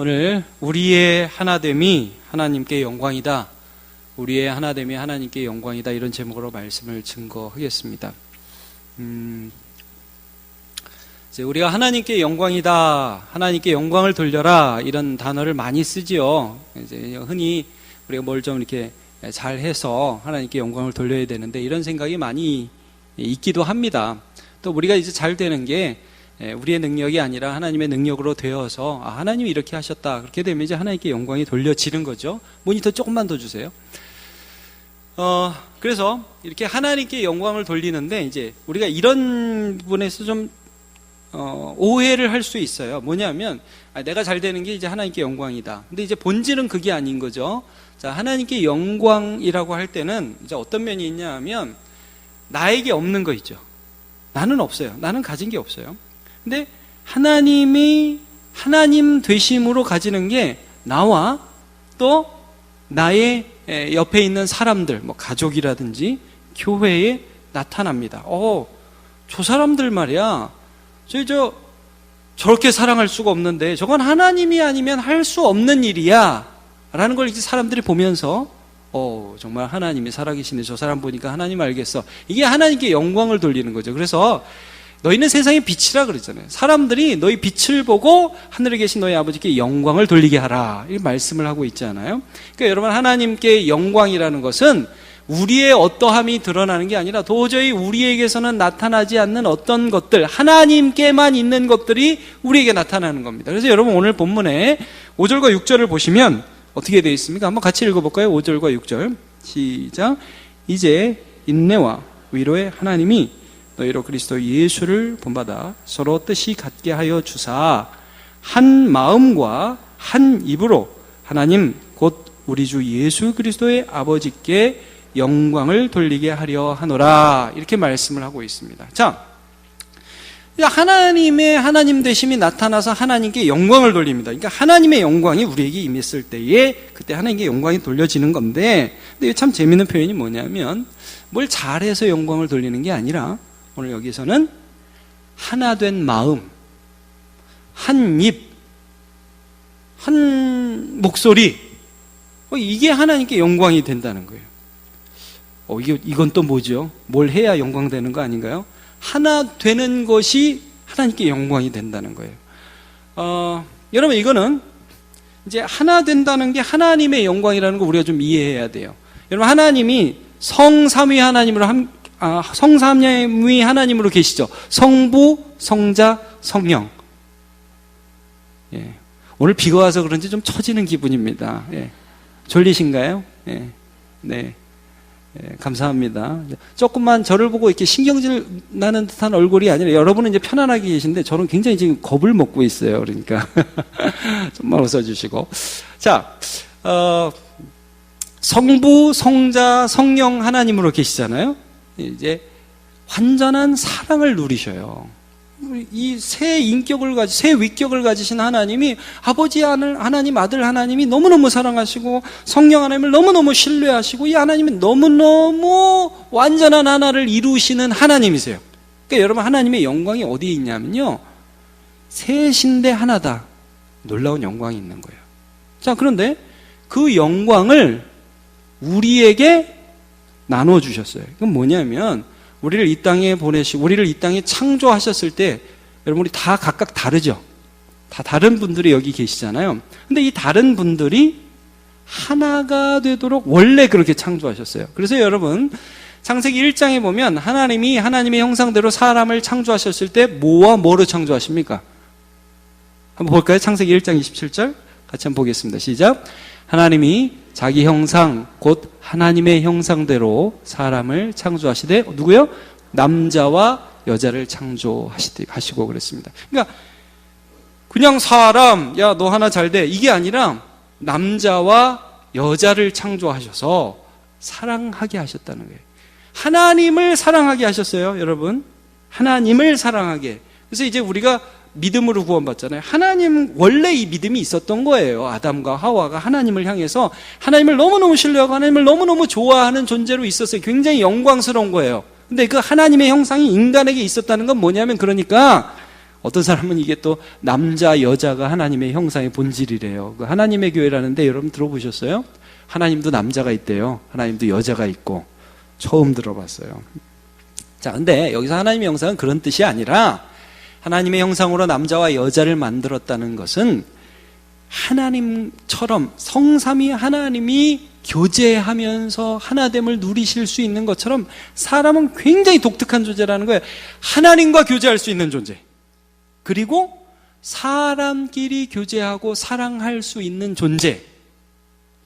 오늘 우리의 하나됨이 하나님께 영광이다. 우리의 하나됨이 하나님께 영광이다. 이런 제목으로 말씀을 증거하겠습니다. 이제 우리가 하나님께 영광이다, 하나님께 영광을 돌려라 이런 단어를 많이 쓰지요. 이제 흔히 우리가 뭘 좀 이렇게 잘해서 하나님께 영광을 돌려야 되는데 이런 생각이 많이 있기도 합니다. 또 우리가 이제 잘 되는 게 우리의 능력이 아니라 하나님의 능력으로 되어서 하나님이 이렇게 하셨다. 그렇게 되면 이제 하나님께 영광이 돌려지는 거죠. 모니터 조금만 더 주세요. 그래서 이렇게 하나님께 영광을 돌리는데 이제 우리가 이런 부분에서 좀 오해를 할 수 있어요. 뭐냐면 내가 잘 되는 게 이제 하나님께 영광이다. 근데 이제 본질은 그게 아닌 거죠. 자, 하나님께 영광이라고 할 때는 이제 어떤 면이 있냐 하면 나에게 없는 거 있죠. 나는 없어요. 나는 가진 게 없어요. 근데 하나님이 하나님 되심으로 가지는 게 나와 또 나의 옆에 있는 사람들, 뭐 가족이라든지 교회에 나타납니다. 저 사람들 말이야. 저렇게 사랑할 수가 없는데 저건 하나님이 아니면 할 수 없는 일이야. 라는 걸 이제 사람들이 보면서 정말 하나님이 살아계시네. 저 사람 보니까 하나님 알겠어. 이게 하나님께 영광을 돌리는 거죠. 그래서 너희는 세상의 빛이라 그랬잖아요. 사람들이 너희 빛을 보고 하늘에 계신 너희 아버지께 영광을 돌리게 하라. 이 말씀을 하고 있잖아요. 그러니까 여러분, 하나님께 영광이라는 것은 우리의 어떠함이 드러나는 게 아니라 도저히 우리에게서는 나타나지 않는 어떤 것들, 하나님께만 있는 것들이 우리에게 나타나는 겁니다. 그래서 여러분, 오늘 본문에 5절과 6절을 보시면 어떻게 되어 있습니까? 한번 같이 읽어볼까요? 5절과 6절 시작. 이제 인내와 위로의 하나님이 너희로 그리스도 예수를 본받아 서로 뜻이 같게 하여 주사 한 마음과 한 입으로 하나님 곧 우리 주 예수 그리스도의 아버지께 영광을 돌리게 하려 하노라. 이렇게 말씀을 하고 있습니다. 자, 하나님의 하나님 되심이 나타나서 하나님께 영광을 돌립니다. 그러니까 하나님의 영광이 우리에게 임했을 때에 그때 하나님께 영광이 돌려지는 건데, 근데 참 재미있는 표현이 뭐냐면 뭘 잘해서 영광을 돌리는 게 아니라 오늘 여기서는 하나 된 마음, 한 입, 한 목소리, 이게 하나님께 영광이 된다는 거예요. 이건 또 뭐죠? 뭘 해야 영광 되는 거 아닌가요? 하나 되는 것이 하나님께 영광이 된다는 거예요. 여러분, 이거는 이제 하나 된다는 게 하나님의 영광이라는 거 우리가 좀 이해해야 돼요. 여러분, 하나님이 성삼위 하나님으로 계시죠. 성부, 성자, 성령. 예. 오늘 비가 와서 그런지 좀 처지는 기분입니다. 예. 졸리신가요? 예. 네. 예, 감사합니다. 조금만 저를 보고 이렇게 신경질 나는 듯한 얼굴이 아니라 여러분은 이제 편안하게 계신데 저는 굉장히 지금 겁을 먹고 있어요. 그러니까 좀만 웃어주시고. 자, 성부, 성자, 성령 하나님으로 계시잖아요. 이제 완전한 사랑을 누리셔요. 이 새 인격을 새 위격을 가지신 하나님이 아버지 하나님, 아들 하나님이 너무너무 사랑하시고 성령 하나님을 너무너무 신뢰하시고 이 하나님이 너무너무 완전한 하나를 이루시는 하나님이세요. 그러니까 여러분, 하나님의 영광이 어디에 있냐면요, 셋인데 하나다. 놀라운 영광이 있는 거예요. 자, 그런데 그 영광을 우리에게 나눠주셨어요. 그건 뭐냐면 우리를 이 땅에 보내시고 우리를 이 땅에 창조하셨을 때 여러분, 우리 다 각각 다르죠. 다 다른 분들이 여기 계시잖아요. 근데 이 다른 분들이 하나가 되도록 원래 그렇게 창조하셨어요. 그래서 여러분, 창세기 1장에 보면 하나님이 하나님의 형상대로 사람을 창조하셨을 때 뭐와 뭐로 창조하십니까? 한번 볼까요? 창세기 1장 27절 같이 한번 보겠습니다. 시작. 하나님이 자기 형상 곧 하나님의 형상대로 사람을 창조하시되 누구요? 남자와 여자를 창조하시고 그랬습니다. 그러니까 그냥 사람, 야 너 하나 잘 돼, 이게 아니라 남자와 여자를 창조하셔서 사랑하게 하셨다는 거예요. 하나님을 사랑하게 하셨어요. 여러분, 하나님을 사랑하게. 그래서 이제 우리가 믿음으로 구원받잖아요. 하나님, 원래 이 믿음이 있었던 거예요. 아담과 하와가 하나님을 향해서 하나님을 너무너무 신뢰하고 하나님을 너무너무 좋아하는 존재로 있었어요. 굉장히 영광스러운 거예요. 근데 그 하나님의 형상이 인간에게 있었다는 건 뭐냐면, 그러니까 어떤 사람은 이게 또 남자, 여자가 하나님의 형상의 본질이래요. 그 하나님의 교회라는데 여러분 들어보셨어요? 하나님도 남자가 있대요. 하나님도 여자가 있고. 처음 들어봤어요. 자, 근데 여기서 하나님의 형상은 그런 뜻이 아니라 하나님의 형상으로 남자와 여자를 만들었다는 것은 하나님처럼 성삼위 하나님이 교제하면서 하나됨을 누리실 수 있는 것처럼 사람은 굉장히 독특한 존재라는 거예요. 하나님과 교제할 수 있는 존재. 그리고 사람끼리 교제하고 사랑할 수 있는 존재.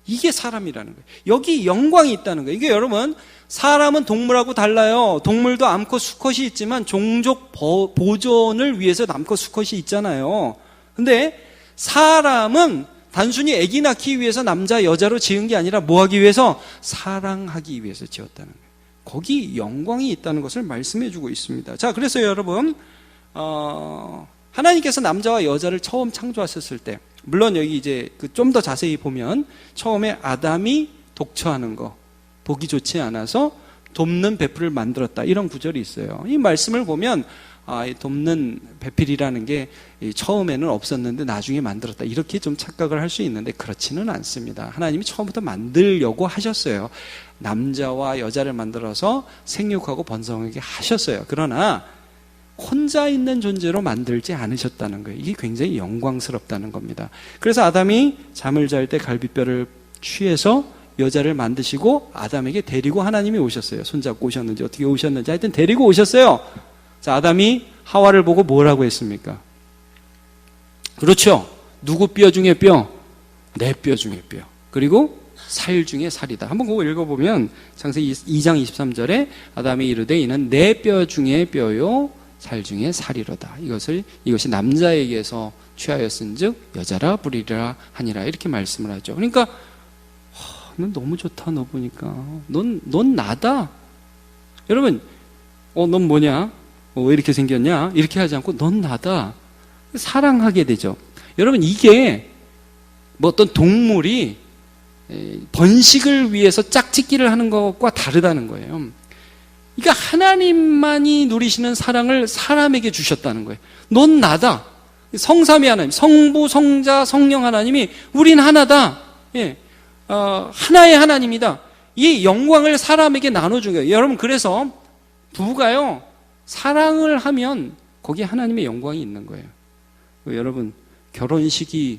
이게 사람이라는 거예요. 여기 영광이 있다는 거예요. 이게 여러분, 사람은 동물하고 달라요. 동물도 암컷 수컷이 있지만 종족 보존을 위해서 남컷 수컷이 있잖아요. 근데 사람은 단순히 아기 낳기 위해서 남자 여자로 지은 게 아니라 뭐 하기 위해서? 사랑하기 위해서 지었다는 거예요. 거기 영광이 있다는 것을 말씀해 주고 있습니다. 자, 그래서 여러분 하나님께서 남자와 여자를 처음 창조하셨을 때, 물론 여기 이제 좀 더 자세히 보면 처음에 아담이 독처하는 거, 보기 좋지 않아서 돕는 배필을 만들었다, 이런 구절이 있어요. 이 말씀을 보면 이 돕는 배필이라는 게 처음에는 없었는데 나중에 만들었다, 이렇게 좀 착각을 할 수 있는데 그렇지는 않습니다. 하나님이 처음부터 만들려고 하셨어요. 남자와 여자를 만들어서 생육하고 번성하게 하셨어요. 그러나 혼자 있는 존재로 만들지 않으셨다는 거예요. 이게 굉장히 영광스럽다는 겁니다. 그래서 아담이 잠을 잘 때 갈비뼈를 취해서 여자를 만드시고 아담에게 데리고 하나님이 오셨어요. 손잡고 오셨는지 어떻게 오셨는지 하여튼 데리고 오셨어요. 자, 아담이 하와를 보고 뭐라고 했습니까? 그렇죠. 누구 뼈 중에 뼈? 내 뼈 중에 뼈. 그리고 살 중에 살이다. 한번 그거 읽어보면 창세기 2장 23절에 아담이 이르되 이는 내 뼈 중에 뼈요 살 중에 살이로다. 이것이 남자에게서 취하였은즉 여자라 부리라 하니라, 이렇게 말씀을 하죠. 그러니까 넌 너무 좋다. 너 보니까 넌 나다. 여러분, 넌 뭐냐? 왜 이렇게 생겼냐? 이렇게 하지 않고 넌 나다. 사랑하게 되죠. 여러분, 이게 뭐 어떤 동물이 번식을 위해서 짝짓기를 하는 것과 다르다는 거예요. 그러니까 하나님만이 누리시는 사랑을 사람에게 주셨다는 거예요. 넌 나다. 성삼위 하나님, 성부, 성자, 성령 하나님이 우린 하나다. 예. 하나의 하나님이다. 이 영광을 사람에게 나눠준 거예요. 여러분, 그래서 부부가요, 사랑을 하면 거기에 하나님의 영광이 있는 거예요. 여러분, 결혼식이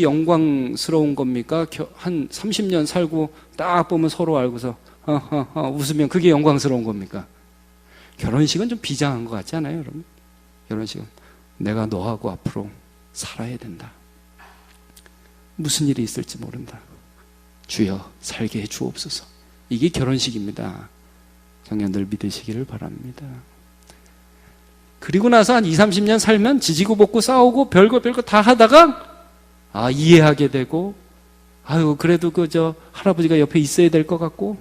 영광스러운 겁니까? 한 30년 살고 딱 보면 서로 알고서 웃으면 그게 영광스러운 겁니까? 결혼식은 좀 비장한 것 같지 않아요, 여러분? 결혼식은 내가 너하고 앞으로 살아야 된다. 무슨 일이 있을지 모른다. 주여 살게 해 주옵소서. 이게 결혼식입니다. 청년들 믿으시기를 바랍니다. 그리고 나서 한 20, 30년 살면 지지고 볶고 싸우고 별거 다 하다가 이해하게 되고, 그래도 할아버지가 옆에 있어야 될 것 같고,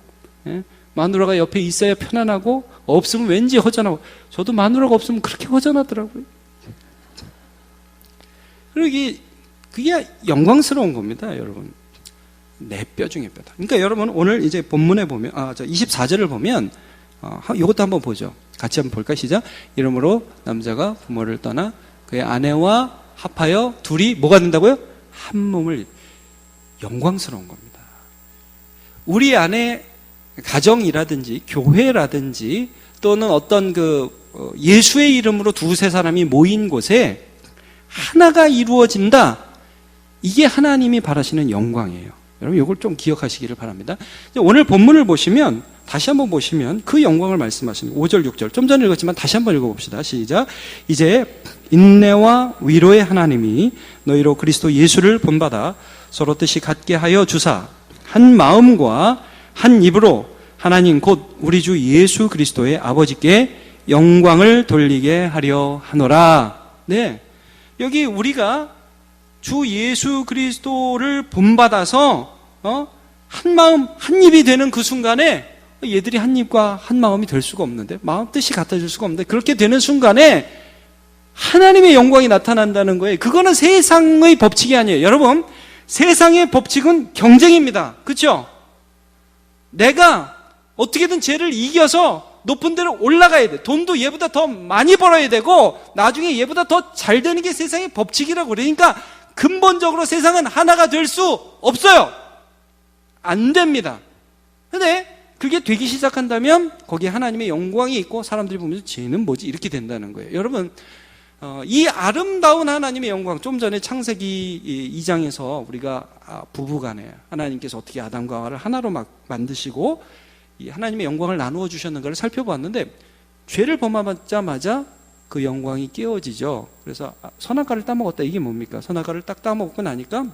예? 마누라가 옆에 있어야 편안하고, 없으면 왠지 허전하고. 저도 마누라가 없으면 그렇게 허전하더라고요. 그리고 그게 영광스러운 겁니다, 여러분. 내 뼈 중에 뼈다. 그러니까 여러분, 오늘 이제 본문에 보면, 24절을 보면, 이것도 한번 보죠. 같이 한번 볼까요? 시작. 이러므로 남자가 부모를 떠나 그의 아내와 합하여 둘이 뭐가 된다고요? 한 몸을. 영광스러운 겁니다. 우리 안에 가정이라든지 교회라든지 또는 어떤 예수의 이름으로 두세 사람이 모인 곳에 하나가 이루어진다. 이게 하나님이 바라시는 영광이에요. 여러분, 이걸 좀 기억하시기를 바랍니다. 오늘 본문을 보시면, 다시 한번 보시면 그 영광을 말씀하시는 5절, 6절. 좀 전에 읽었지만 다시 한번 읽어봅시다. 시작. 이제 인내와 위로의 하나님이 너희로 그리스도 예수를 본받아 서로 뜻이 같게 하여 주사 한 마음과 한 입으로 하나님 곧 우리 주 예수 그리스도의 아버지께 영광을 돌리게 하려 하노라. 네, 여기 우리가 주 예수 그리스도를 본받아서 한 마음 한 입이 되는 그 순간에, 얘들이 한 입과 한 마음이 될 수가 없는데, 마음 뜻이 같아질 수가 없는데, 그렇게 되는 순간에 하나님의 영광이 나타난다는 거예요. 그거는 세상의 법칙이 아니에요. 여러분, 세상의 법칙은 경쟁입니다. 그렇죠? 내가 어떻게든 쟤를 이겨서 높은 데로 올라가야 돼. 돈도 얘보다 더 많이 벌어야 되고 나중에 얘보다 더 잘 되는 게 세상의 법칙이라고. 그러니까 근본적으로 세상은 하나가 될 수 없어요. 안 됩니다. 근데 그게 되기 시작한다면 거기에 하나님의 영광이 있고 사람들이 보면서 쟤는 뭐지? 이렇게 된다는 거예요. 여러분, 이 아름다운 하나님의 영광, 좀 전에 창세기 2장에서 우리가 부부간에 하나님께서 어떻게 아담과 하와를 하나로 막 만드시고 이 하나님의 영광을 나누어 주셨는가를 살펴보았는데, 죄를 범하자마자 그 영광이 깨어지죠. 그래서 선악과를 따먹었다, 이게 뭡니까? 선악과를 딱 따먹고 나니까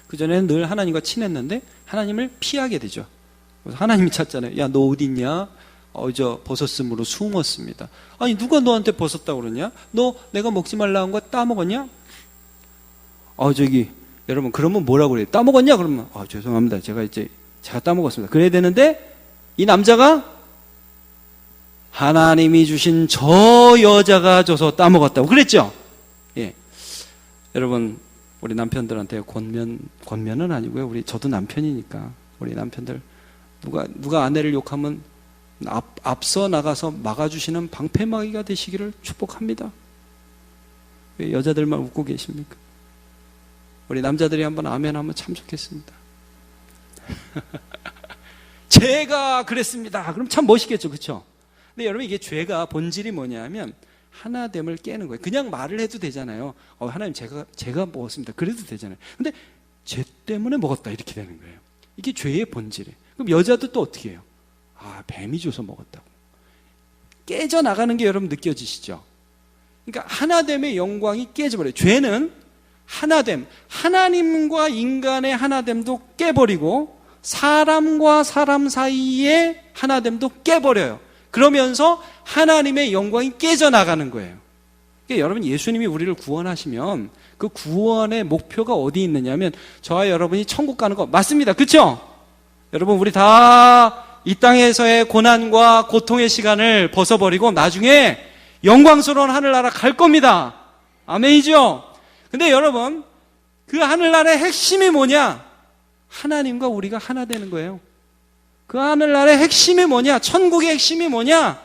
그전에는 늘 하나님과 친했는데 하나님을 피하게 되죠. 그래서 하나님이 찾잖아요. 야, 너 어디 있냐? 저 벗었으므로 숨었습니다. 아니, 누가 너한테 벗었다고 그러냐? 너 내가 먹지 말라 한 거 따먹었냐? 여러분, 그러면 뭐라고 그래요? 따먹었냐? 그러면 죄송합니다. 제가 따먹었습니다. 그래야 되는데 이 남자가 하나님이 주신 저 여자가 줘서 따먹었다고 그랬죠? 예. 여러분, 우리 남편들한테 권면은 아니고요. 저도 남편이니까 우리 남편들 누가 아내를 욕하면 앞서 나가서 막아주시는 방패막이가 되시기를 축복합니다. 왜 여자들만 웃고 계십니까? 우리 남자들이 한번 아멘 하면 참 좋겠습니다. 제가 그랬습니다. 그럼 참 멋있겠죠, 그렇죠? 근데 여러분, 이게 죄가 본질이 뭐냐면 하나됨을 깨는 거예요. 그냥 말을 해도 되잖아요. 하나님, 제가 먹었습니다. 그래도 되잖아요. 근데 죄 때문에 먹었다, 이렇게 되는 거예요. 이게 죄의 본질이에요. 그럼 여자도 또 어떻게 해요? 뱀이 줘서 먹었다고. 깨져나가는 게 여러분 느껴지시죠? 그러니까 하나됨의 영광이 깨져버려요. 죄는 하나됨, 하나님과 인간의 하나됨도 깨버리고 사람과 사람 사이의 하나됨도 깨버려요. 그러면서 하나님의 영광이 깨져나가는 거예요. 그러니까 여러분, 예수님이 우리를 구원하시면 그 구원의 목표가 어디 있느냐면 저와 여러분이 천국 가는 거 맞습니다. 그렇죠? 여러분, 우리 다 이 땅에서의 고난과 고통의 시간을 벗어버리고 나중에 영광스러운 하늘나라 갈 겁니다. 아멘이죠? 근데 여러분, 그 하늘나라의 핵심이 뭐냐? 하나님과 우리가 하나 되는 거예요. 그 하늘나라의 핵심이 뭐냐? 천국의 핵심이 뭐냐?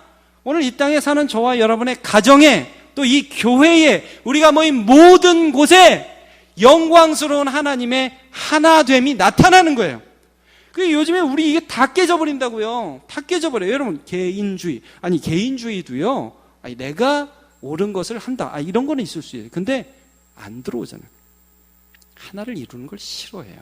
오늘 이 땅에 사는 저와 여러분의 가정에, 또 이 교회에, 우리가 모인 모든 곳에 영광스러운 하나님의 하나됨이 나타나는 거예요. 그 요즘에 우리 이게 다 깨져버린다고요. 다 깨져버려요. 여러분, 개인주의도요. 내가 옳은 것을 한다. 이런 거는 있을 수 있어요. 근데 안 들어오잖아요. 하나를 이루는 걸 싫어해요.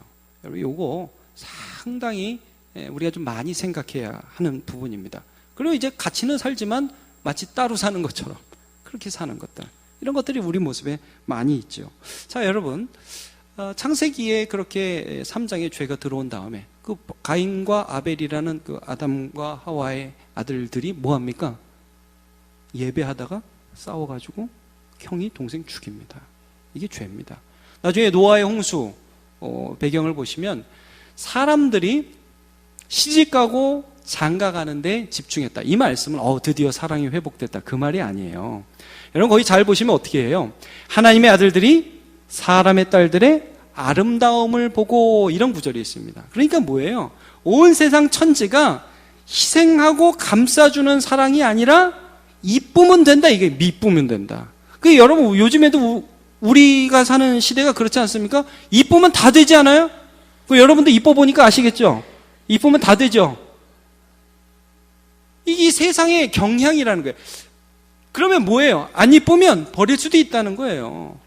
여러분, 요거 상당히 우리가 좀 많이 생각해야 하는 부분입니다. 그리고 이제 같이는 살지만 마치 따로 사는 것처럼 그렇게 사는 것들, 이런 것들이 우리 모습에 많이 있죠. 자, 여러분, 창세기에 그렇게 3장에 죄가 들어온 다음에 그 가인과 아벨이라는 그 아담과 하와의 아들들이 뭐합니까? 예배하다가 싸워가지고 형이 동생 죽입니다. 이게 죄입니다. 나중에 노아의 홍수 배경을 보시면 사람들이 시집가고 장가가는데 집중했다. 이 말씀은 드디어 사랑이 회복됐다, 그 말이 아니에요. 여러분, 거기 잘 보시면 어떻게 해요? 하나님의 아들들이 사람의 딸들의 아름다움을 보고, 이런 구절이 있습니다. 그러니까 뭐예요? 온 세상 천지가 희생하고 감싸주는 사랑이 아니라 이쁘면 된다, 이게 미쁘면 된다. 그 여러분, 요즘에도 우리가 사는 시대가 그렇지 않습니까? 이쁘면 다 되지 않아요? 그 여러분도 이뻐 보니까 아시겠죠? 이쁘면 다 되죠? 이게 세상의 경향이라는 거예요. 그러면 뭐예요? 안 이쁘면 버릴 수도 있다는 거예요.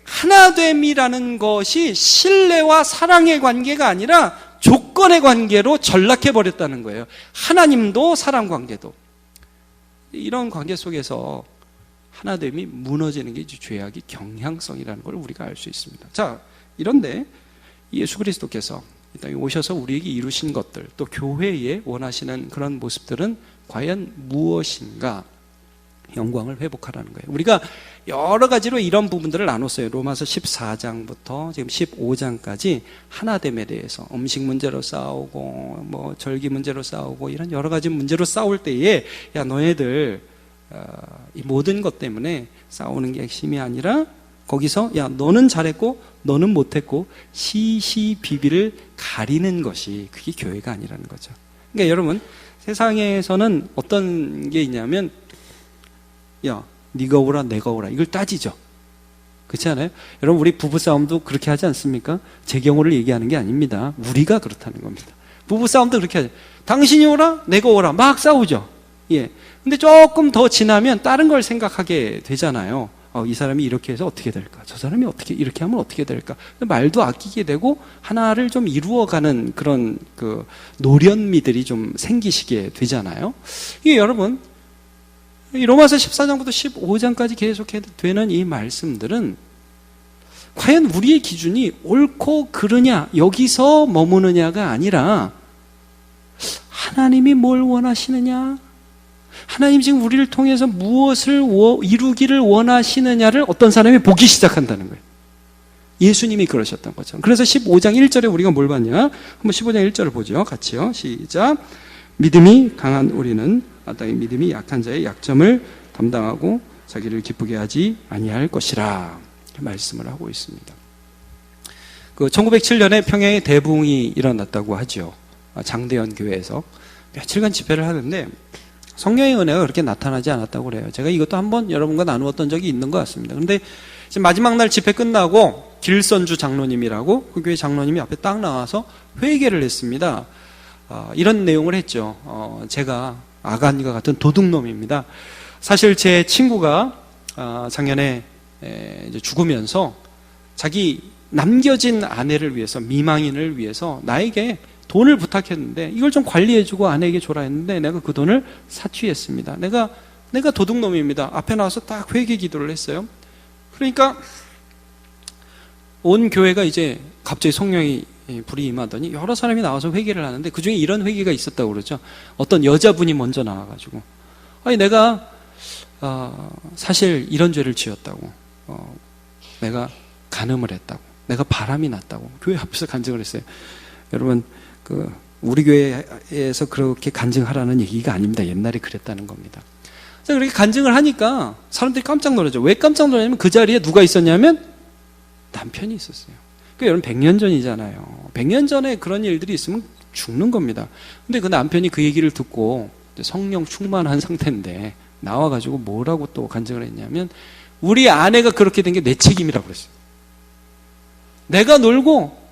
하나됨이라는 것이 신뢰와 사랑의 관계가 아니라 조건의 관계로 전락해버렸다는 거예요. 하나님도 사랑 관계도. 이런 관계 속에서 하나됨이 무너지는 게 죄악의 경향성이라는 걸 우리가 알 수 있습니다. 자, 이런데 예수 그리스도께서 이 땅에 오셔서 우리에게 이루신 것들, 또 교회에 원하시는 그런 모습들은 과연 무엇인가? 영광을 회복하라는 거예요. 우리가 여러 가지로 이런 부분들을 나눴어요. 로마서 14장부터 지금 15장까지 하나됨에 대해서 음식 문제로 싸우고 절기 문제로 싸우고 이런 여러 가지 문제로 싸울 때에 너희들 이 모든 것 때문에 싸우는 게 핵심이 아니라 거기서 너는 잘했고 너는 못했고 시시비비를 가리는 것이 그게 교회가 아니라는 거죠. 그러니까 여러분, 세상에서는 어떤 게 있냐면, 야, 네가 오라, 내가 오라, 이걸 따지죠. 그렇지 않아요? 여러분, 우리 부부싸움도 그렇게 하지 않습니까? 제 경우를 얘기하는 게 아닙니다. 우리가 그렇다는 겁니다. 부부싸움도 그렇게 하죠. 당신이 오라, 내가 오라, 막 싸우죠. 예. 근데 조금 더 지나면 다른 걸 생각하게 되잖아요. 이 사람이 이렇게 해서 어떻게 될까? 저 사람이 어떻게, 이렇게 하면 어떻게 될까? 말도 아끼게 되고, 하나를 좀 이루어가는 그런 노련미들이 좀 생기시게 되잖아요. 이게 여러분, 이 로마서 14장부터 15장까지 계속 되는 이 말씀들은 과연 우리의 기준이 옳고 그르냐, 여기서 머무느냐가 아니라 하나님이 뭘 원하시느냐, 하나님 지금 우리를 통해서 무엇을 이루기를 원하시느냐를 어떤 사람이 보기 시작한다는 거예요. 예수님이 그러셨던 거죠. 그래서 15장 1절에 우리가 뭘 봤냐? 한번 15장 1절을 보죠. 같이요. 시작. 믿음이 강한 우리는 마땅히 믿음이 약한 자의 약점을 담당하고 자기를 기쁘게 하지 아니할 것이라 말씀을 하고 있습니다. 1907년에 평양에 대붕이 일어났다고 하죠. 장대현 교회에서 며칠간 집회를 하는데 성령의 은혜가 그렇게 나타나지 않았다고 그래요. 제가 이것도 한번 여러분과 나누었던 적이 있는 것 같습니다. 그런데 지금 마지막 날 집회 끝나고 길선주 장로님이라고 그 교회 장로님이 앞에 딱 나와서 회개를 했습니다. 이런 내용을 했죠. 제가 아간과 같은 도둑놈입니다. 사실 제 친구가 작년에 이제 죽으면서 자기 남겨진 아내를 위해서, 미망인을 위해서 나에게 돈을 부탁했는데 이걸 좀 관리해주고 아내에게 줘라 했는데 내가 그 돈을 사취했습니다. 내가 도둑놈입니다. 앞에 나와서 딱 회개 기도를 했어요. 그러니까 온 교회가 이제 갑자기 성령이 불이 임하더니 여러 사람이 나와서 회개를 하는데 그 중에 이런 회개가 있었다고 그러죠. 어떤 여자분이 먼저 나와가지고 아니 내가 사실 이런 죄를 지었다고, 내가 간음을 했다고, 내가 바람이 났다고 교회 앞에서 간증을 했어요. 여러분, 우리 교회에서 그렇게 간증하라는 얘기가 아닙니다. 옛날에 그랬다는 겁니다. 그렇게 간증을 하니까 사람들이 깜짝 놀라죠. 왜 깜짝 놀라냐면 그 자리에 누가 있었냐면 남편이 있었어요. 여러분 100년 전이잖아요. 100년 전에 그런 일들이 있으면 죽는 겁니다. 근데 그 남편이 그 얘기를 듣고 성령 충만한 상태인데 나와가지고 뭐라고 또 간증을 했냐면 우리 아내가 그렇게 된 게 내 책임이라고 그랬어요. 내가 놀고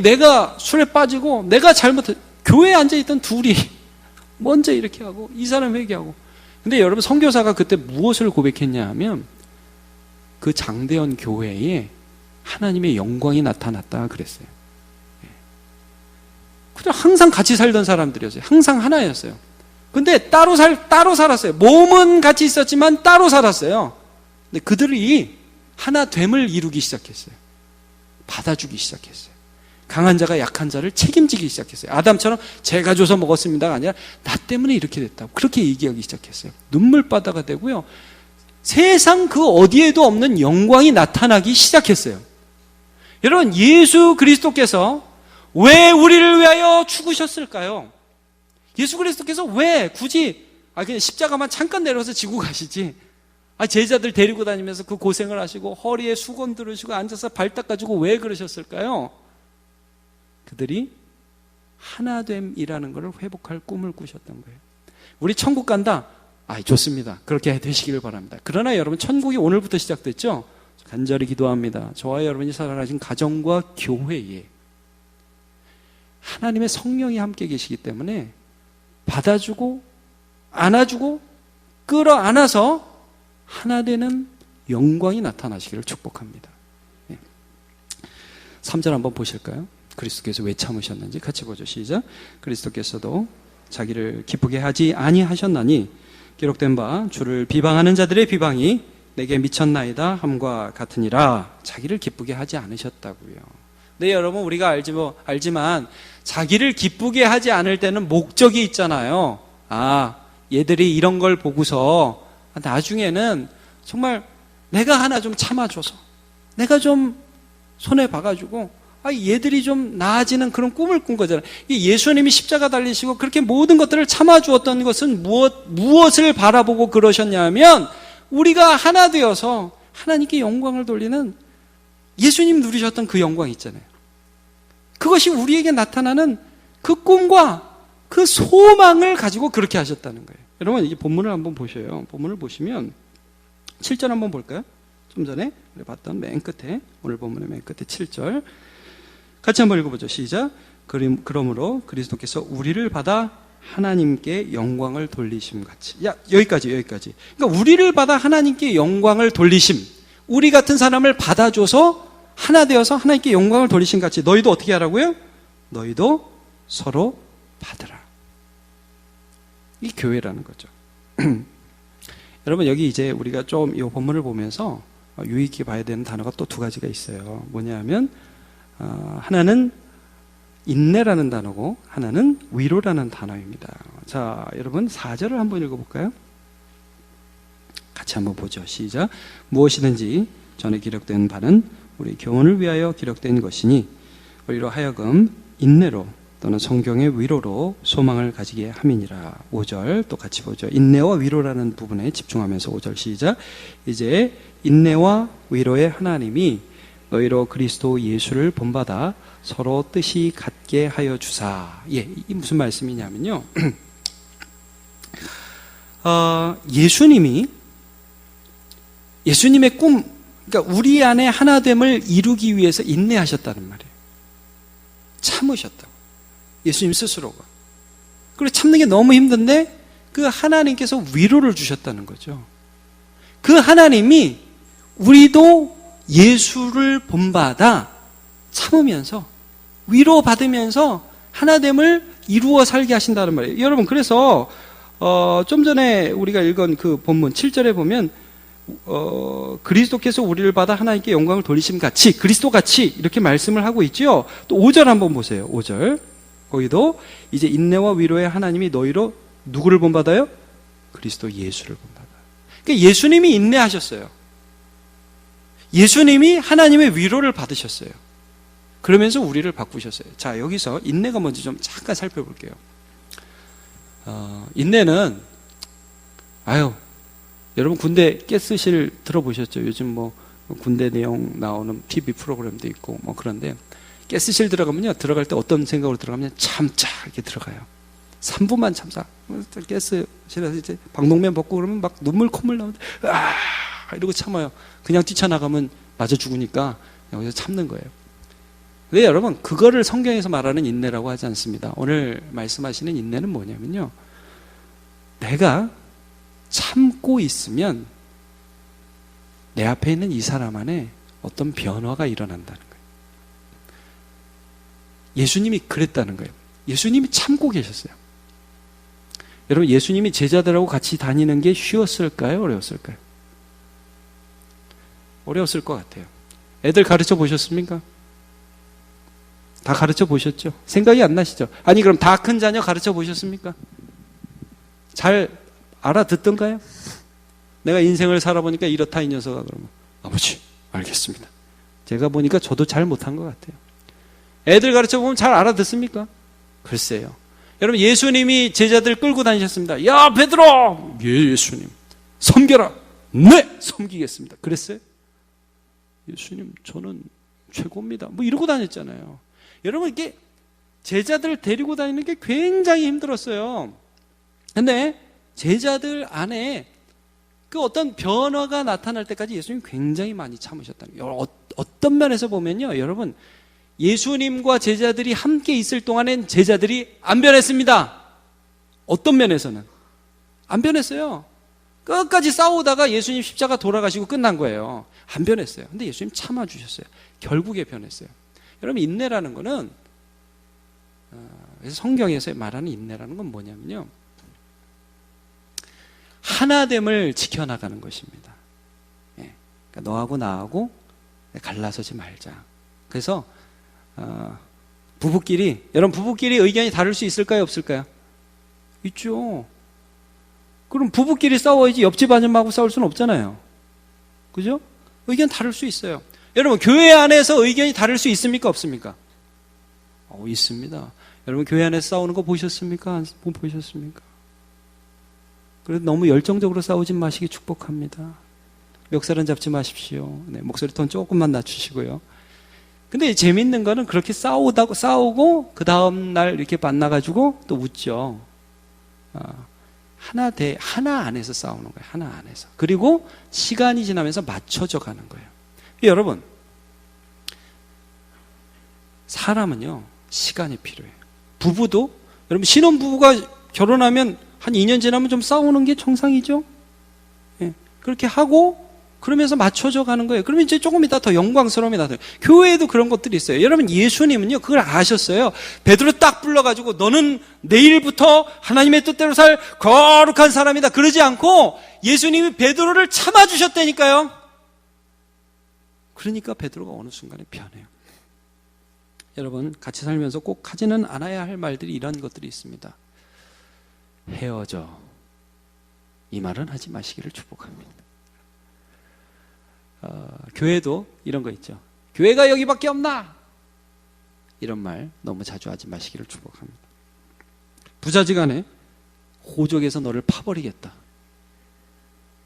내가 술에 빠지고 내가 교회에 앉아있던 둘이 먼저 이렇게 하고 이 사람 회개하고. 근데 여러분 선교사가 그때 무엇을 고백했냐 하면 그 장대현 교회에 하나님의 영광이 나타났다 그랬어요. 그냥 항상 같이 살던 사람들이었어요. 항상 하나였어요. 근데 따로 살았어요. 몸은 같이 있었지만 따로 살았어요. 근데 그들이 하나됨을 이루기 시작했어요. 받아주기 시작했어요. 강한 자가 약한 자를 책임지기 시작했어요. 아담처럼 제가 줘서 먹었습니다가 아니라 나 때문에 이렇게 됐다고 그렇게 얘기하기 시작했어요. 눈물바다가 되고요. 세상 그 어디에도 없는 영광이 나타나기 시작했어요. 여러분, 예수 그리스도께서 왜 우리를 위하여 죽으셨을까요? 예수 그리스도께서 왜 굳이 그냥 십자가만 잠깐 내려서 지고 가시지 제자들 데리고 다니면서 그 고생을 하시고 허리에 수건 들으시고 앉아서 발 닦아주고 왜 그러셨을까요? 그들이 하나됨이라는 것을 회복할 꿈을 꾸셨던 거예요. 우리 천국 간다? 좋습니다. 그렇게 되시기를 바랍니다. 그러나 여러분, 천국이 오늘부터 시작됐죠? 간절히 기도합니다. 저와 여러분이 살아가신 가정과 교회에 하나님의 성령이 함께 계시기 때문에 받아주고 안아주고 끌어안아서 하나 되는 영광이 나타나시기를 축복합니다. 3절 한번 보실까요? 그리스도께서 왜 참으셨는지 같이 보죠. 시작. 그리스도께서도 자기를 기쁘게 하지 아니하셨나니 기록된 바 주를 비방하는 자들의 비방이 내게 미쳤나이다 함과 같으니라. 자기를 기쁘게 하지 않으셨다고요. 네, 여러분, 우리가 알지만 자기를 기쁘게 하지 않을 때는 목적이 있잖아요. 얘들이 이런 걸 보고서 나중에는 정말 내가 하나 좀 참아줘서 내가 좀 손에 봐가지고 얘들이 좀 나아지는 그런 꿈을 꾼 거잖아요. 예수님이 십자가 달리시고 그렇게 모든 것들을 참아주었던 것은 무엇을 바라보고 그러셨냐면 우리가 하나 되어서 하나님께 영광을 돌리는 예수님 누리셨던 그 영광 있잖아요. 그것이 우리에게 나타나는 그 꿈과 그 소망을 가지고 그렇게 하셨다는 거예요. 여러분, 이 본문을 한번 보셔요. 본문을 보시면 7절 한번 볼까요? 좀 전에 우리 봤던 맨 끝에, 오늘 본문의 맨 끝에 7절 같이 한번 읽어보죠. 시작. 그러므로 그리스도께서 우리를 받아 하나님께 영광을 돌리심 같이. 여기까지. 그러니까 우리를 받아 하나님께 영광을 돌리심. 우리 같은 사람을 받아줘서 하나 되어서 하나님께 영광을 돌리심 같이. 너희도 어떻게 하라고요? 너희도 서로 받으라. 이 교회라는 거죠. 여러분, 여기 이제 우리가 좀 이 본문을 보면서 유의 있게 봐야 되는 단어가 또 두 가지가 있어요. 뭐냐 하면 하나는 인내라는 단어고 하나는 위로라는 단어입니다. 자, 여러분 4절을 한번 읽어볼까요? 같이 한번 보죠. 시작. 무엇이든지 전에 기록된 바는 우리 교훈을 위하여 기록된 것이니 우리로 하여금 인내로 또는 성경의 위로로 소망을 가지게 함이니라. 5절 또 같이 보죠. 인내와 위로라는 부분에 집중하면서 5절 시작. 이제 인내와 위로의 하나님이 너희로 그리스도 예수를 본받아 서로 뜻이 같게 하여 주사. 이 무슨 말씀이냐면요. 예수님의 꿈, 그러니까 우리 안에 하나됨을 이루기 위해서 인내하셨다는 말이에요. 참으셨다고. 예수님 스스로가. 그리고 참는 게 너무 힘든데 그 하나님께서 위로를 주셨다는 거죠. 그 하나님이 우리도 예수를 본받아 참으면서 위로받으면서 하나됨을 이루어 살게 하신다는 말이에요. 여러분, 그래서 좀 전에 우리가 읽은 그 본문 7절에 보면 그리스도께서 우리를 받아 하나님께 영광을 돌리심 같이, 그리스도 같이 이렇게 말씀을 하고 있죠. 또 5절 한번 보세요. 5절 거기도 이제 인내와 위로의 하나님이 너희로 누구를 본받아요? 그리스도 예수를 본받아요. 그러니까 예수님이 인내하셨어요. 예수님이 하나님의 위로를 받으셨어요. 그러면서 우리를 바꾸셨어요. 자, 여기서 인내가 뭔지 좀 잠깐 살펴볼게요. 인내는 여러분 군대 가스실 들어보셨죠? 요즘 뭐 군대 내용 나오는 TV 프로그램도 있고 뭐 그런데 가스실 들어가면요, 들어갈 때 어떤 생각으로 들어가면 참자 이렇게 들어가요. 3분만 참자. 가스실에서 이제 방독면 벗고 그러면 막 눈물 콧물 나오는데 이러고 참아요. 그냥 뛰쳐나가면 맞아 죽으니까 여기서 참는 거예요. 왜 여러분, 그거를 성경에서 말하는 인내라고 하지 않습니다. 오늘 말씀하시는 인내는 뭐냐면요, 내가 참고 있으면 내 앞에 있는 이 사람 안에 어떤 변화가 일어난다는 거예요. 예수님이 그랬다는 거예요. 예수님이 참고 계셨어요. 여러분, 예수님이 제자들하고 같이 다니는 게 쉬웠을까요? 어려웠을까요? 어려웠을 것 같아요. 애들 가르쳐 보셨습니까? 다 가르쳐 보셨죠? 생각이 안 나시죠? 아니, 그럼 다 큰 자녀 가르쳐 보셨습니까? 잘 알아듣던가요? 내가 인생을 살아보니까 이렇다 이 녀석아. 그러면 아버지 알겠습니다. 제가 보니까 저도 잘 못한 것 같아요. 애들 가르쳐 보면 잘 알아듣습니까? 글쎄요. 여러분, 예수님이 제자들 끌고 다니셨습니다. 야 베드로, 예수님 섬겨라. 네 섬기겠습니다. 그랬어요? 예수님 저는 최고입니다. 뭐 이러고 다녔잖아요. 여러분, 이게 제자들 데리고 다니는 게 굉장히 힘들었어요. 근데 제자들 안에 그 어떤 변화가 나타날 때까지 예수님 굉장히 많이 참으셨다는 거예요. 어떤 면에서 보면요, 여러분, 예수님과 제자들이 함께 있을 동안엔 제자들이 안 변했습니다. 어떤 면에서는 안 변했어요. 끝까지 싸우다가 예수님 십자가 돌아가시고 끝난 거예요. 안 변했어요. 근데 예수님 참아주셨어요. 결국에 변했어요. 여러분, 인내라는 거는, 그래서 성경에서 말하는 인내라는 건 뭐냐면요, 하나됨을 지켜나가는 것입니다. 그러니까 너하고 나하고 갈라서지 말자. 그래서 여러분 부부끼리 의견이 다를 수 있을까요, 없을까요? 있죠. 그럼 부부끼리 싸워야지 옆집 아줌마하고 싸울 수는 없잖아요. 그죠? 의견 다를 수 있어요. 여러분, 교회 안에서 의견이 다를 수 있습니까, 없습니까? 있습니다. 여러분, 교회 안에서 싸우는 거 보셨습니까? 못 보셨습니까? 그래도 너무 열정적으로 싸우지 마시기 축복합니다. 멱살은 잡지 마십시오. 네, 목소리 톤 조금만 낮추시고요. 근데 재밌는 거는 그렇게 싸우고 그 다음날 이렇게 만나가지고 또 웃죠. 하나 안에서 싸우는 거예요. 하나 안에서. 그리고 시간이 지나면서 맞춰져 가는 거예요. 여러분, 사람은요, 시간이 필요해요. 부부도, 여러분, 신혼부부가 결혼하면 한 2년 지나면 좀 싸우는 게 정상이죠? 예, 그렇게 하고, 그러면서 맞춰져 가는 거예요. 그러면 이제 조금 이따 더 영광스러움이 나타나요. 교회에도 그런 것들이 있어요. 여러분, 예수님은요, 그걸 아셨어요. 베드로 딱 불러가지고, 너는 내일부터 하나님의 뜻대로 살 거룩한 사람이다. 그러지 않고, 예수님이 베드로를 참아주셨다니까요. 그러니까 베드로가 어느 순간에 변해요. 여러분, 같이 살면서 꼭 하지는 않아야 할 말들이 이런 것들이 있습니다. 헤어져. 이 말은 하지 마시기를 축복합니다. 교회도 이런 거 있죠. 교회가 여기밖에 없나? 이런 말 너무 자주 하지 마시기를 축복합니다. 부자지간에 호적에서 너를 파버리겠다.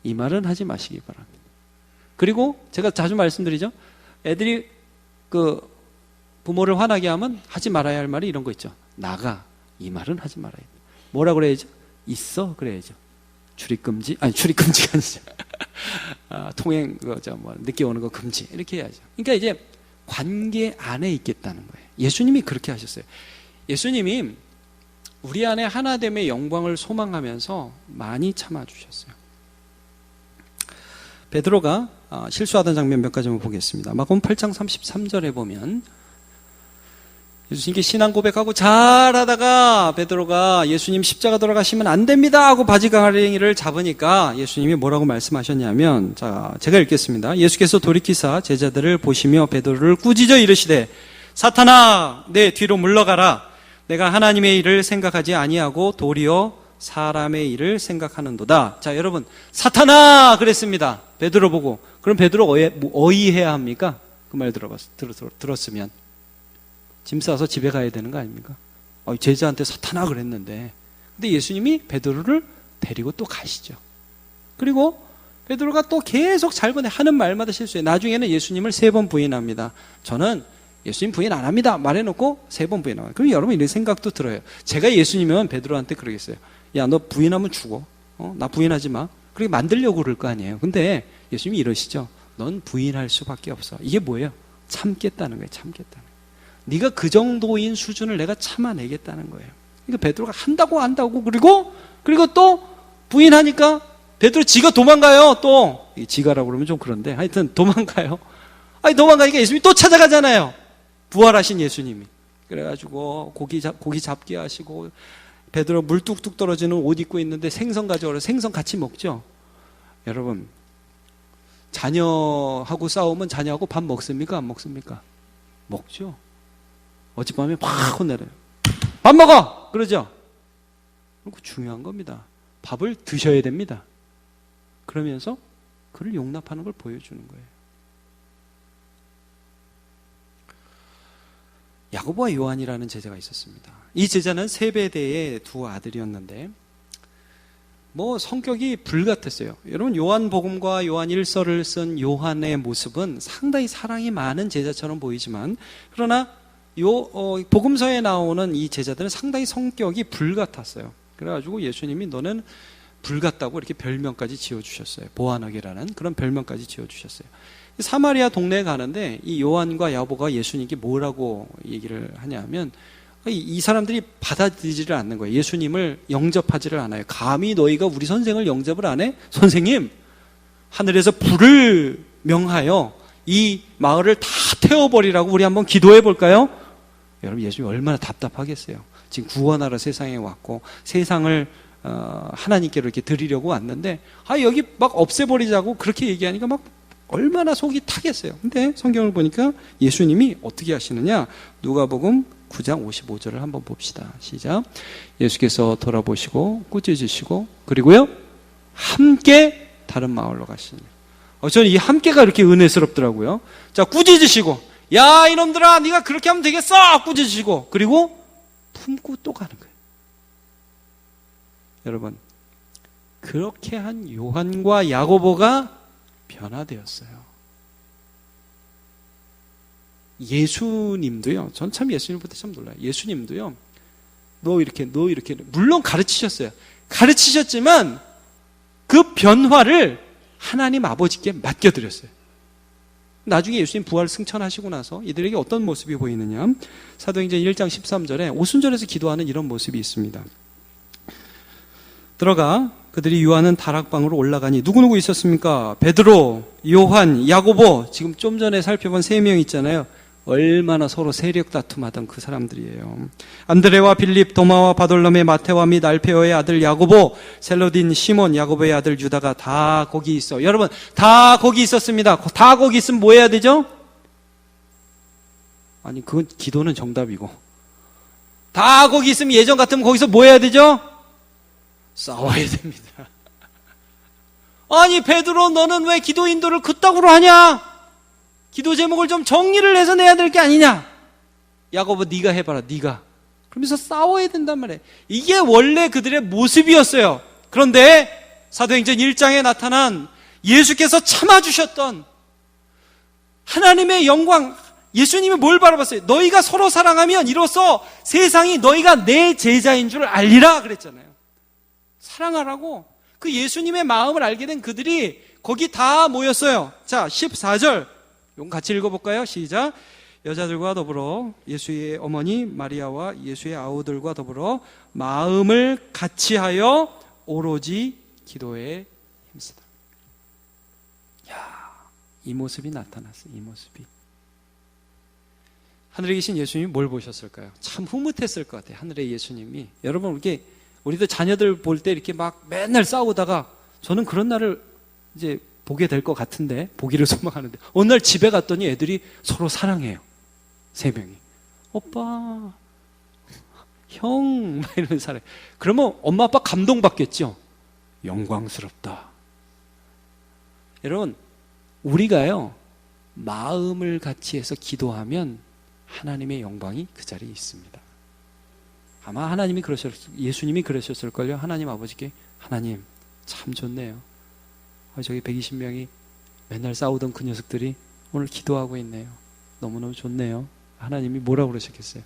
이 말은 하지 마시기 바랍니다. 그리고 제가 자주 말씀드리죠. 애들이 부모를 화나게 하면 하지 말아야 할 말이 이런 거 있죠. 나가. 이 말은 하지 말아야 돼. 뭐라 그래야죠? 있어. 그래야죠. 출입금지가 아니죠. 통행, 늦게 오는 거 금지. 이렇게 해야죠. 그러니까 이제 관계 안에 있겠다는 거예요. 예수님이 그렇게 하셨어요. 예수님이 우리 안에 하나됨의 영광을 소망하면서 많이 참아주셨어요. 베드로가 실수하던 장면 몇 가지만 보겠습니다. 마가복음 8장 33절에 보면 예수님께 신앙 고백하고 잘하다가 베드로가 예수님 십자가 돌아가시면 안 됩니다 하고 바지가랑이를 잡으니까 예수님이 뭐라고 말씀하셨냐면, 자, 제가 읽겠습니다. 예수께서 돌이키사 제자들을 보시며 베드로를 꾸짖어 이르시되 사탄아 내 뒤로 물러가라. 내가 하나님의 일을 생각하지 아니하고 도리어 사람의 일을 생각하는도다. 자, 여러분, 사탄아 그랬습니다. 베드로 보고. 그럼 베드로 어이해야 합니까? 그 말 들었으면 짐 싸서 집에 가야 되는 거 아닙니까? 제자한테 사탄아 그랬는데. 근데 예수님이 베드로를 데리고 또 가시죠. 그리고 베드로가 또 계속 잘 보내 하는 말마다 실수해요. 나중에는 예수님을 3번 부인합니다. 저는 예수님 부인 안 합니다 말해놓고 3번 부인합니다. 그럼 여러분 이런 생각도 들어요. 제가 예수님이면 베드로한테 그러겠어요. 야, 너 부인하면 죽어. 나 부인하지 마. 그렇게 만들려고 그럴 거 아니에요. 근데 예수님이 이러시죠. 넌 부인할 수밖에 없어. 이게 뭐예요? 참겠다는 거예요. 참겠다는 거예요. 네가 그 정도인 수준을 내가 참아내겠다는 거예요. 그러니까 베드로가 한다고 그리고 또 부인하니까 베드로 지가 도망가요. 또 지가라고 그러면 좀 그런데 하여튼 도망가요. 도망가니까 예수님이 또 찾아가잖아요. 부활하신 예수님이. 그래가지고 고기 잡게 하시고 베드로 물 뚝뚝 떨어지는 옷 입고 있는데 생선 가져오라. 생선 같이 먹죠. 여러분, 자녀하고 싸우면 자녀하고 밥 먹습니까? 안 먹습니까? 먹죠. 어젯밤에 팍 혼내려요. 밥 먹어! 그러죠? 그리고 중요한 겁니다. 밥을 드셔야 됩니다. 그러면서 그를 용납하는 걸 보여주는 거예요. 야고보와 요한이라는 제자가 있었습니다. 이 제자는 세베대의 2 아들이었는데 성격이 불같았어요. 여러분, 요한복음과 요한 1서를 쓴 요한의 모습은 상당히 사랑이 많은 제자처럼 보이지만, 그러나 복음서에 나오는 이 제자들은 상당히 성격이 불같았어요. 그래가지고 예수님이 너는 불같다고 이렇게 별명까지 지어주셨어요. 보아너게라는 그런 별명까지 지어주셨어요. 사마리아 동네에 가는데 이 요한과 야고보가 예수님께 뭐라고 얘기를 하냐면, 이 사람들이 받아들이지를 않는 거예요. 예수님을 영접하지를 않아요. 감히 너희가 우리 선생을 영접을 안 해? 선생님, 하늘에서 불을 명하여 이 마을을 다 태워버리라고 우리 한번 기도해 볼까요? 여러분, 예수님이 얼마나 답답하겠어요. 지금 구원하러 세상에 왔고 세상을 하나님께로 이렇게 드리려고 왔는데 여기 막 없애버리자고 그렇게 얘기하니까 막 얼마나 속이 타겠어요. 근데 성경을 보니까 예수님이 어떻게 하시느냐? 누가복음 9장 55절을 한번 봅시다. 시작. 예수께서 돌아보시고 꾸짖으시고 그리고요 함께 다른 마을로 가시니. 저는 이 함께가 이렇게 은혜스럽더라고요. 자, 꾸짖으시고, 야 이놈들아 네가 그렇게 하면 되겠어! 꾸짖으시고, 그리고 품고 또 가는 거예요. 여러분, 그렇게 한 요한과 야고보가 변화되었어요. 예수님도요, 전 참 예수님부터 참 놀라요. 예수님도요, 너 이렇게, 물론 가르치셨어요. 가르치셨지만 그 변화를 하나님 아버지께 맡겨드렸어요. 나중에 예수님 부활 승천하시고 나서 이들에게 어떤 모습이 보이느냐? 사도행전 1장 13절에 오순절에서 기도하는 이런 모습이 있습니다. 들어가 그들이 유하는 다락방으로 올라가니 누구누구 있었습니까? 베드로, 요한, 야고보, 지금 좀 전에 살펴본 3명 있잖아요. 얼마나 서로 세력 다툼하던 그 사람들이에요. 안드레와 빌립, 도마와 바돌로메, 마테와 및 알페오의 아들 야고보, 셀로딘, 시몬, 야고보의 아들 유다가 다 거기 있어. 여러분, 다 거기 있었습니다. 다 거기 있으면 뭐 해야 되죠? 아니, 그건 기도는 정답이고. 다 거기 있으면 예전 같으면 거기서 뭐 해야 되죠? 싸워야 됩니다. 아니, 베드로, 너는 왜 기도 인도를 그따구로 하냐? 기도 제목을 좀 정리를 해서 내야 될 게 아니냐? 야고보, 네가 해봐라, 네가. 그러면서 싸워야 된단 말이에요. 이게 원래 그들의 모습이었어요. 그런데 사도행전 1장에 나타난 예수께서 참아주셨던 하나님의 영광, 예수님이 뭘 바라봤어요? 너희가 서로 사랑하면 이로써 세상이 너희가 내 제자인 줄 알리라 그랬잖아요. 사랑하라고. 그 예수님의 마음을 알게 된 그들이 거기 다 모였어요. 자, 14절 이건 같이 읽어볼까요? 시작. 여자들과 더불어 예수의 어머니 마리아와 예수의 아우들과 더불어 마음을 같이하여 오로지 기도에 힘쓰다. 야, 이 모습이 나타났어요. 이 모습이. 하늘에 계신 예수님이 뭘 보셨을까요? 참 흐뭇했을 것 같아요. 하늘의 예수님이. 여러분, 이렇게 우리도 자녀들 볼 때 이렇게 막 맨날 싸우다가 저는 그런 날을 이제 보게 될 것 같은데, 보기를 소망하는데, 어느 날 집에 갔더니 애들이 서로 사랑해요. 3명이. 오빠, 형, 막 이런 사랑. 그러면 엄마 아빠 감동받겠죠? 영광스럽다. 여러분, 우리가요, 마음을 같이 해서 기도하면 하나님의 영광이 그 자리에 있습니다. 아마 하나님이 예수님이 그러셨을걸요. 하나님 아버지께, 하나님, 참 좋네요. 저기 120명이 맨날 싸우던 그 녀석들이 오늘 기도하고 있네요. 너무너무 좋네요. 하나님이 뭐라고 그러셨겠어요?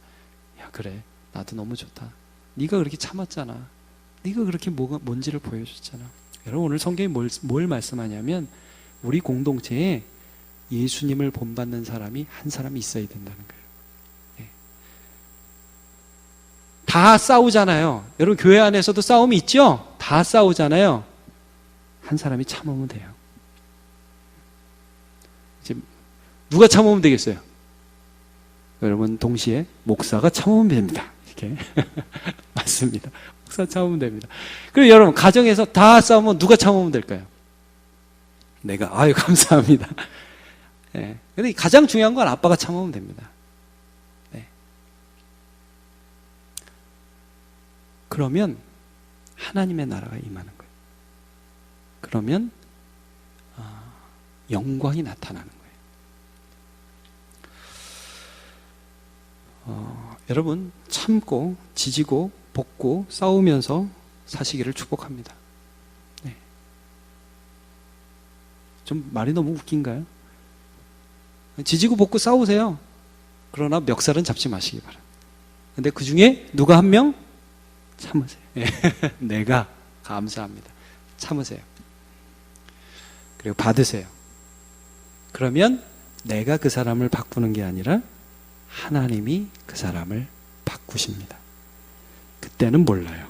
야, 그래, 나도 너무 좋다. 네가 그렇게 참았잖아. 네가 그렇게 뭔지를 보여줬잖아. 여러분, 오늘 성경이 뭘 말씀하냐면 우리 공동체에 예수님을 본받는 사람이 한 사람이 있어야 된다는 거예요. 네. 다 싸우잖아요. 여러분, 교회 안에서도 싸움이 있죠? 다 싸우잖아요. 한 사람이 참으면 돼요. 이제 누가 참으면 되겠어요? 여러분, 동시에 목사가 참으면 됩니다. 이렇게 맞습니다. 목사 참으면 됩니다. 그리고 여러분, 가정에서 다 싸우면 누가 참으면 될까요? 내가. 아유, 감사합니다. 네. 근데 가장 중요한 건 아빠가 참으면 됩니다. 네. 그러면 하나님의 나라가 임하는 거예요. 그러면 영광이 나타나는 거예요. 여러분, 참고 지지고 볶고 싸우면서 사시기를 축복합니다. 네. 좀 말이 너무 웃긴가요? 지지고 볶고 싸우세요. 그러나 멱살은 잡지 마시기 바랍니다. 근데 그 중에 누가 한 명 참으세요. 내가 감사합니다. 참으세요. 그리고 받으세요. 그러면 내가 그 사람을 바꾸는 게 아니라 하나님이 그 사람을 바꾸십니다. 그때는 몰라요.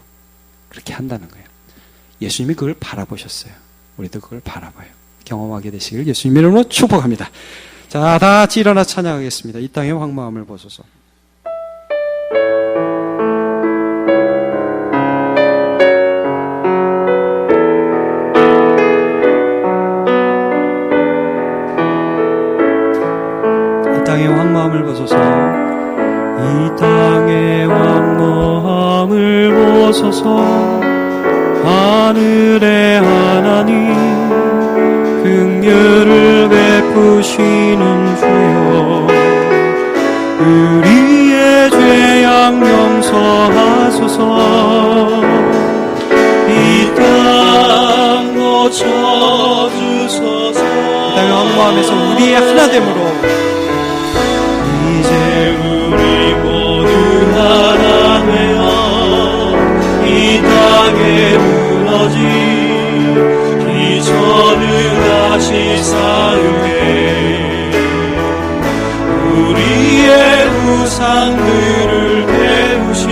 그렇게 한다는 거예요. 예수님이 그걸 바라보셨어요. 우리도 그걸 바라봐요. 경험하게 되시길 예수님의 이름으로 축복합니다. 자, 다 같이 일어나 찬양하겠습니다. 이 땅의 황마음을 보소서. 땅의 황마음을 보소서. 이 땅의 황마음을 보소서. 하늘의 하나님, 긍휼을 베푸시는 주여, 우리의 죄악 용서하소서. 이 땅 고쳐주소서. 이 땅의 황마음에서 우리의 하나됨으로 우리의 우상들을 태우신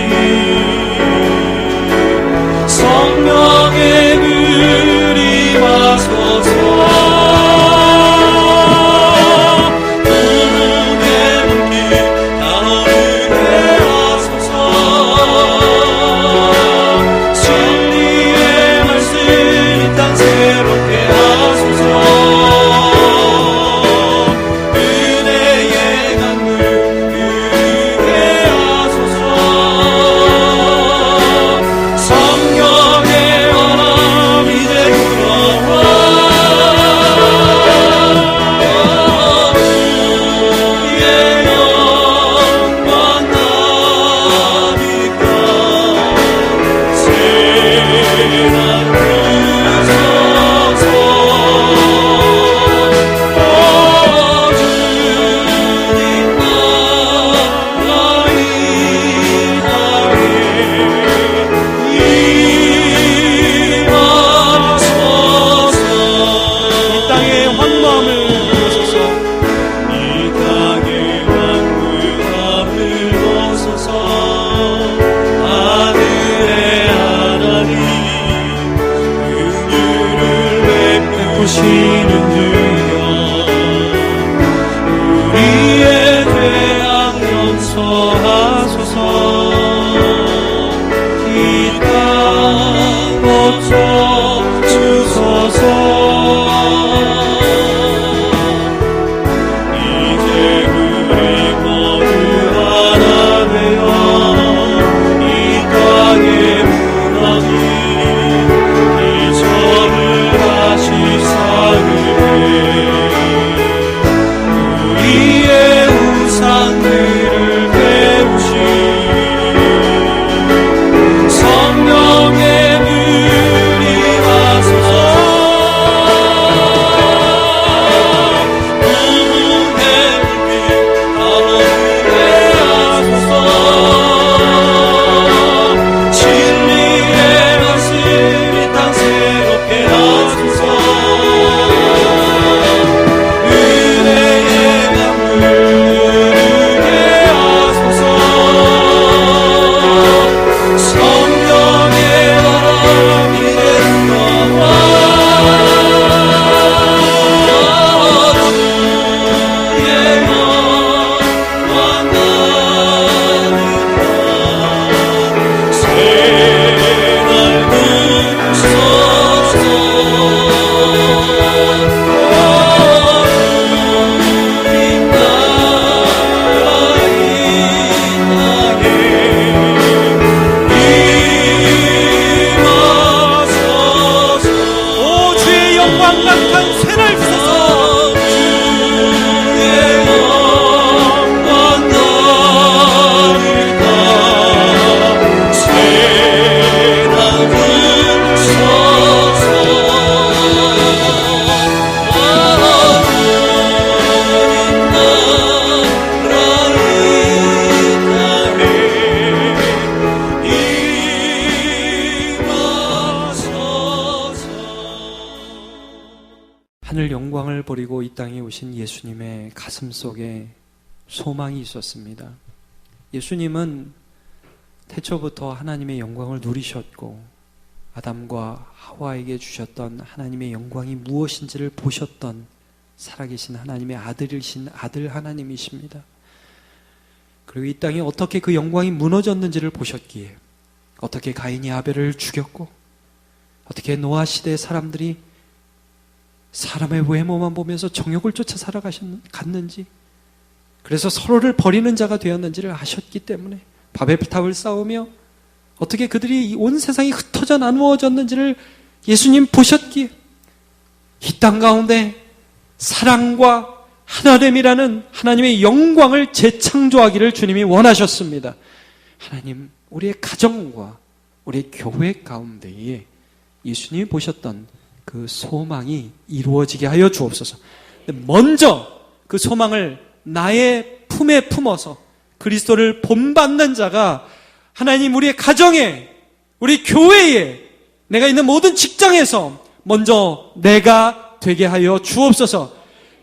성령의 불이 와소서. 하늘 영광을 버리고 이 땅에 오신 예수님의 가슴 속에 소망이 있었습니다. 예수님은 태초부터 하나님의 영광을 누리셨고 아담과 하와에게 주셨던 하나님의 영광이 무엇인지를 보셨던 살아계신 하나님의 아들이신 아들 하나님이십니다. 그리고 이 땅에 어떻게 그 영광이 무너졌는지를 보셨기에 어떻게 가인이 아벨을 죽였고 어떻게 노아 시대의 사람들이 사람의 외모만 보면서 정욕을 쫓아 살아갔는지, 그래서 서로를 버리는 자가 되었는지를 아셨기 때문에 바벨탑을 쌓으며 어떻게 그들이 온 세상이 흩어져 나누어졌는지를 예수님 보셨기에 이 땅 가운데 사랑과 하나됨이라는 하나님의 영광을 재창조하기를 주님이 원하셨습니다. 하나님, 우리의 가정과 우리의 교회 가운데에 예수님이 보셨던 그 소망이 이루어지게 하여 주옵소서. 먼저 그 소망을 나의 품에 품어서 그리스도를 본받는 자가 하나님 우리의 가정에, 우리 교회에, 내가 있는 모든 직장에서 먼저 내가 되게 하여 주옵소서.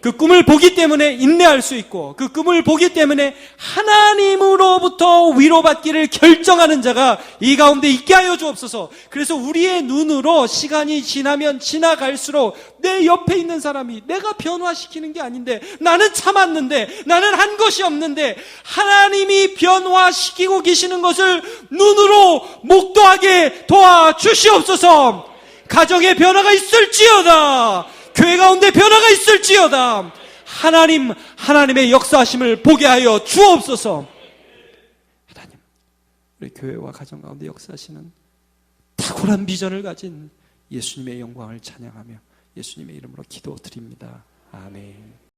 그 꿈을 보기 때문에 인내할 수 있고, 그 꿈을 보기 때문에 하나님으로부터 위로받기를 결정하는 자가 이 가운데 있게 하여 주옵소서. 그래서 우리의 눈으로 시간이 지나면 지나갈수록 내 옆에 있는 사람이 내가 변화시키는 게 아닌데, 나는 참았는데, 나는 한 것이 없는데, 하나님이 변화시키고 계시는 것을 눈으로 목도하게 도와주시옵소서. 가정에 변화가 있을지어다. 교회 가운데 변화가 있을지어다. 하나님의 역사하심을 보게 하여 주옵소서. 하나님, 우리 교회와 가정 가운데 역사하시는 탁월한 비전을 가진 예수님의 영광을 찬양하며 예수님의 이름으로 기도드립니다. 아멘.